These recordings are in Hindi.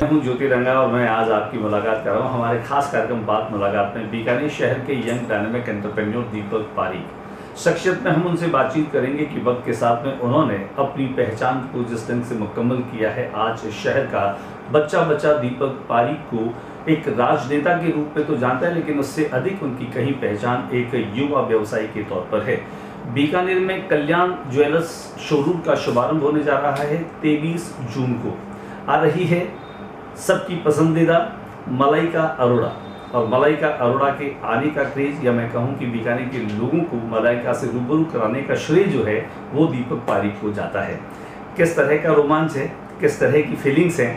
हूं ज्योति रंगा और मैं आज आपकी मुलाकात कर रहा हूं हमारे खास कार्यक्रम बात मुलाकात में बीकानेर शहर के यंग डायनेमिक एंटरप्रेन्योर दीपक पारीक शख्सियत में हम उनसे बातचीत करेंगे कि वक्त के साथ में उन्होंने अपनी पहचान को जिस ढंग से मुकम्मल किया है। आज शहर का बच्चा बच्चा दीपक पारीक को एक राजनेता के रूप में तो जानता है, लेकिन उससे अधिक उनकी कहीं पहचान एक युवा व्यवसायी के तौर पर है। बीकानेर में कल्याण ज्वेलर्स शोरूम का शुभारंभ होने जा रहा है 23 जून को। आ रही है सबकी पसंदीदा मलाइका अरोड़ा, और मलाइका अरोड़ा के आने का क्रेज, या मैं कहूं कि बीकानेर के लोगों को मलाइका से रूबरू कराने का श्रेय जो है वो दीपक पारीक को जाता है। किस तरह का रोमांच है, किस तरह की फीलिंग्स हैं,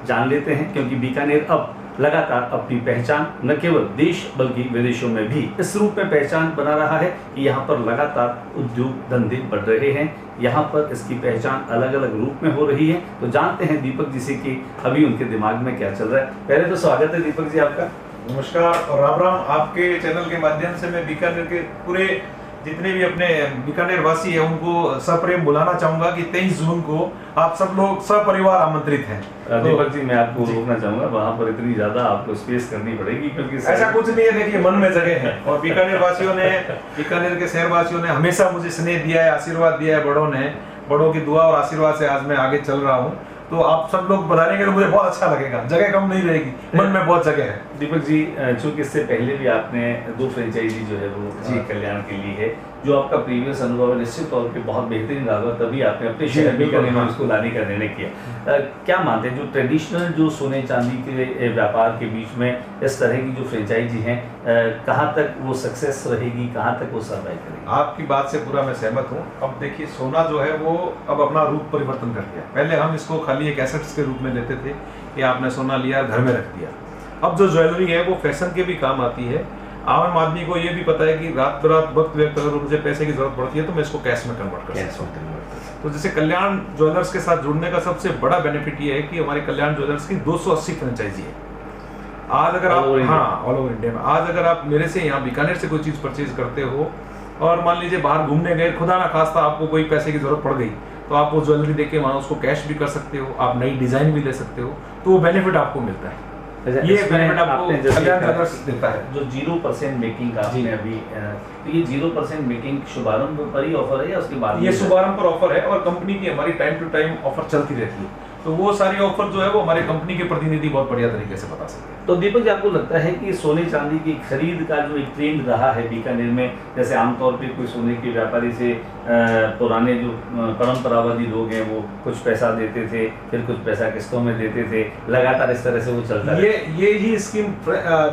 जान लेते हैं, क्योंकि बीकानेर अब लगातार अपनी पहचान न केवल देश बल्कि विदेशों में भी इस रूप में पहचान बना रहा है कि यहाँ पर लगातार उद्योग धंधे बढ़ रहे हैं। यहाँ पर इसकी पहचान अलग अलग रूप में हो रही है। तो जानते हैं दीपक जी से कि अभी उनके दिमाग में क्या चल रहा है। पहले तो स्वागत है दीपक जी आपका। नमस्कार और राम राम। आपके चैनल के माध्यम से मैं बीकानेर के पूरे जितने भी अपने बीकानेर वासी हैं उनको सप्रेम बुलाना चाहूंगा कि 23 जून को आप सब लोग सपरिवार आमंत्रित हैं। दीपक जी मैं आपको रोकना चाहूंगा, वहाँ पर इतनी ज्यादा आपको स्पेस करनी पड़ेगी क्योंकि ऐसा कुछ नहीं है, देखिए मन में जगह है। और बीकानेर वासियों ने, बीकानेर के शहर वासियों ने हमेशा मुझे स्नेह दिया है, आशीर्वाद दिया है। बड़ों की दुआ और आशीर्वाद से आज मैं आगे चल रहा हूँ। तो आप सब लोग बताएंगे तो मुझे बहुत अच्छा लगेगा। जगह कम नहीं रहेगी, मन में बहुत जगह है। दीपक जी चूंकि इससे पहले भी आपने 2 फ्रेंचाइजी जो है वो कल्याण के लिए है, जो आपका प्रीवियस अनुभव है निश्चित तौर पे बहुत बेहतरीन रहा, तभी आपने अपने शहर बीकानेर में उसको लाने का निर्णय किया। क्या मानते हैं जो ट्रेडिशनल जो सोने चांदी के व्यापार के बीच में इस तरह की जो फ्रेंचाइजी हैं, कहाँ तक वो सक्सेस रहेगी, कहाँ तक वो सर्वाइव करेगी? आपकी बात से पूरा मैं सहमत हूँ। अब देखिए सोना जो है वो अब अपना रूप परिवर्तन कर दिया। पहले हम इसको खाली एक एसेट्स के रूप में लेते थे कि आपने सोना लिया घर में रख दिया। अब जो ज्वेलरी है वो फैशन के भी काम आती है। आम आदमी को ये भी पता है कि रात बरात वक्त व्यक्त अगर मुझे पैसे की जरूरत पड़ती है तो मैं इसको कैश में कन्वर्ट कर सकता हूँ। तो जैसे कल्याण ज्वेलर्स के साथ जुड़ने का सबसे बड़ा बेनिफिट ये है कि हमारे कल्याण ज्वेलर्स की 280 फ्रेंचाइजी है। आज अगर आप ऑल ओवर इंडिया में आज अगर आप मेरे से यहाँ बीकानेर से कोई चीज परचेज करते हो और मान लीजिए बाहर घूमने गए, खुदा ना खास्ता आपको कोई पैसे की जरूरत पड़ गई, तो आप वो ज्वेलरी देके वहाँ उसको कैश भी कर सकते हो, आप नई डिजाइन भी ले सकते हो। तो वो बेनिफिट आपको मिलता है। ये बेनिफिट आपको कल्याण ज्वेलर्स देता है। जो 0% मेकिंग आपने अभी, तो ये 0% मेकिंग शुभारंभ पर ही ऑफर है या उसके बाद? ये शुभारंभ पर ऑफर है और कंपनी की हमारी टाइम टू टाइम ऑफर चलती रहती है। तो वो सारी ऑफर जो है वो हमारे कंपनी के प्रतिनिधि बहुत बढ़िया तरीके से बता सकते हैं। तो दीपक जी आपको लगता है कि सोने चांदी की खरीद का जो एक ट्रेंड रहा है बीकानेर में, जैसे आमतौर पे कोई सोने के व्यापारी से पुराने जो परंपरावादी लोग हैं वो कुछ पैसा देते थे, फिर कुछ पैसा किस्तों में देते थे, लगातार इस तरह से वो चलता है। ये ही स्कीम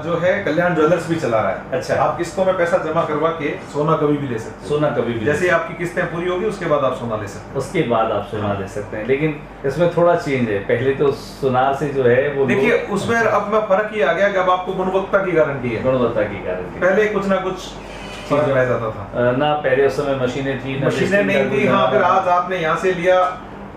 जो है कल्याण ज्वेलर्स भी चला रहा है। अच्छा, आप किस्तों में पैसा जमा करवा के सोना कभी भी ले सकते हैं। सोना कभी भी, जैसे आपकी किस्तें पूरी होगी उसके बाद आप सोना ले सकते हैं। उसके बाद आप सोना ले सकते हैं, लेकिन इसमें थोड़ा चेंज है। पहले तो सोनार से जो है वो देखिए उसमें अब मैं फर्क ये आ गया कि अब आपको गुणवत्ता की गारंटी है। गुणवत्ता की गारंटी पहले कुछ ना कुछ फर्क रह जाता था ना। पहले उस समय मशीनें थी, मशीनें नहीं थी। हाँ, फिर आज आपने यहाँ से लिया,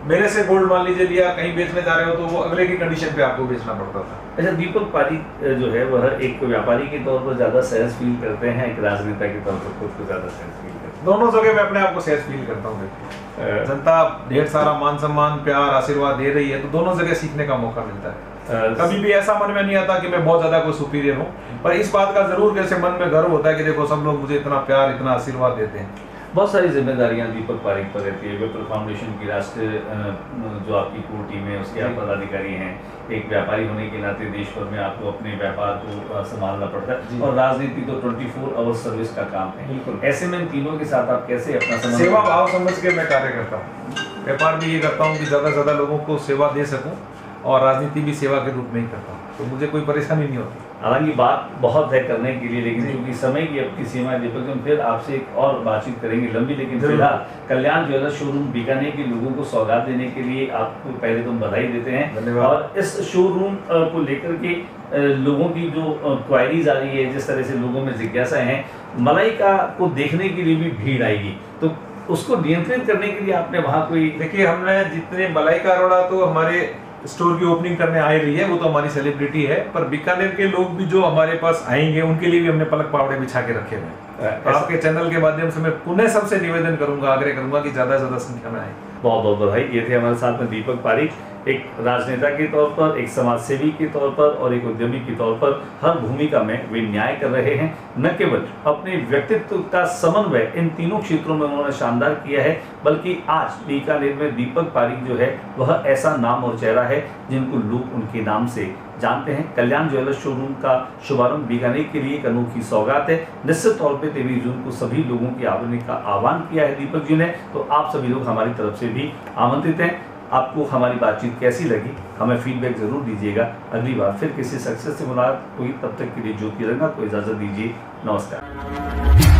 मेरे से गोल्ड मान लीजिए लिया, कहीं बेचने जा रहे हो तो वो अगले की कंडीशन पे आपको बेचना पड़ता था। अच्छा, दीपक पारीक जो है वह एक व्यापारी के तौर पर ज्यादा सहज फील करते हैं, एक राजनेता के तौर पर खुद को ज्यादा सहज फील करते हैं? दोनों जगह मैं अपने आप को सहज फील करता हूँ। जनता ढेर सारा मान सम्मान प्यार आशीर्वाद दे रही है तो दोनों जगह सीखने का मौका मिलता है। कभी भी ऐसा मन में नहीं आता कि मैं बहुत ज्यादा कोई सुपीरियर हूँ, पर इस बात का जरूर कैसे मन में गर्व होता है कि देखो सब लोग मुझे इतना प्यार इतना आशीर्वाद देते हैं। बहुत सारी जिम्मेदारियां दीपक पारीक पर रहती है। विप्र फाउंडेशन की राष्ट्रीय जो आपकी कोर टीम है उसके आप पदाधिकारी हैं। एक व्यापारी होने के नाते देश भर में आपको अपने व्यापार को संभालना पड़ता है, और राजनीति तो 24 आवर सर्विस का काम है। बिल्कुल। ऐसे में इन तीनों के साथ आप कैसे अपना समय सेवा भाव समझ के मैं कार्य करता हूँ। व्यापार भी ये करता हूँ कि ज्यादा से ज्यादा लोगों को सेवा दे सकूँ, और राजनीति भी सेवा के रूप में ही करता हूँ, तो मुझे कोई परेशानी नहीं होती। हालांकि बात बहुत है करने के लिए, लेकिन क्योंकि समय की अपनी सीमा है दीपक, हम फिर आपसे एक और बातचीत करेंगे लंबी, लेकिन फिलहाल कल्याण ज्वेलर्स शोरूम बीकानेर के लोगों को सौगात देने के लिए आपको पहले तो बधाई देते हैं। और इस शोरूम को लेकर के लोगों की जो क्वायरीज आ रही है, जिस तरह से लोगों में जिज्ञासाएं हैं, मलाइका को देखने के लिए भी भीड़ आएगी, तो उसको नियंत्रित करने के लिए आपने वहाँ कोई? देखिए हमने जितने मलाइका अरोड़ा तो हमारे स्टोर की ओपनिंग करने आ रही है, वो तो हमारी सेलिब्रिटी है, पर बीकानेर के लोग भी जो हमारे पास आएंगे उनके लिए भी हमने पलक पावड़े बिछा के रखे हुए हैं। आपके चैनल के माध्यम से मैं पुनः सबसे निवेदन करूंगा, आग्रह करूंगा कि ज्यादा से ज्यादा संख्या में आए। बहुत बहुत बधाई। ये थे हमारे साथ में दीपक पारीक, एक राजनेता के तौर पर, एक समाजसेवी के तौर पर और एक उद्यमी के तौर पर हर भूमिका में वे न्याय कर रहे हैं। न केवल अपने व्यक्तित्व का समन्वय इन तीनों क्षेत्रों में उन्होंने शानदार किया है, बल्कि आज बीकानेर में दीपक पारीक जो है वह ऐसा नाम और चेहरा है जिनको लोग उनके नाम से जानते हैं। कल्याण ज्वेलर्स शोरूम का शुभारंभ बीकानेर के लिए एक अनोखी सौगात है। निश्चित तौर पे 23 जून को सभी लोगों के आने का आह्वान किया है दीपक जी ने, तो आप सभी लोग हमारी तरफ से भी आमंत्रित हैं। आपको हमारी बातचीत कैसी लगी हमें फीडबैक जरूर दीजिएगा। अगली बार फिर किसी सक्सेस से मुलाकात हुई, तब तक के लिए ज्योति रंगा को इजाजत दीजिए। नमस्कार।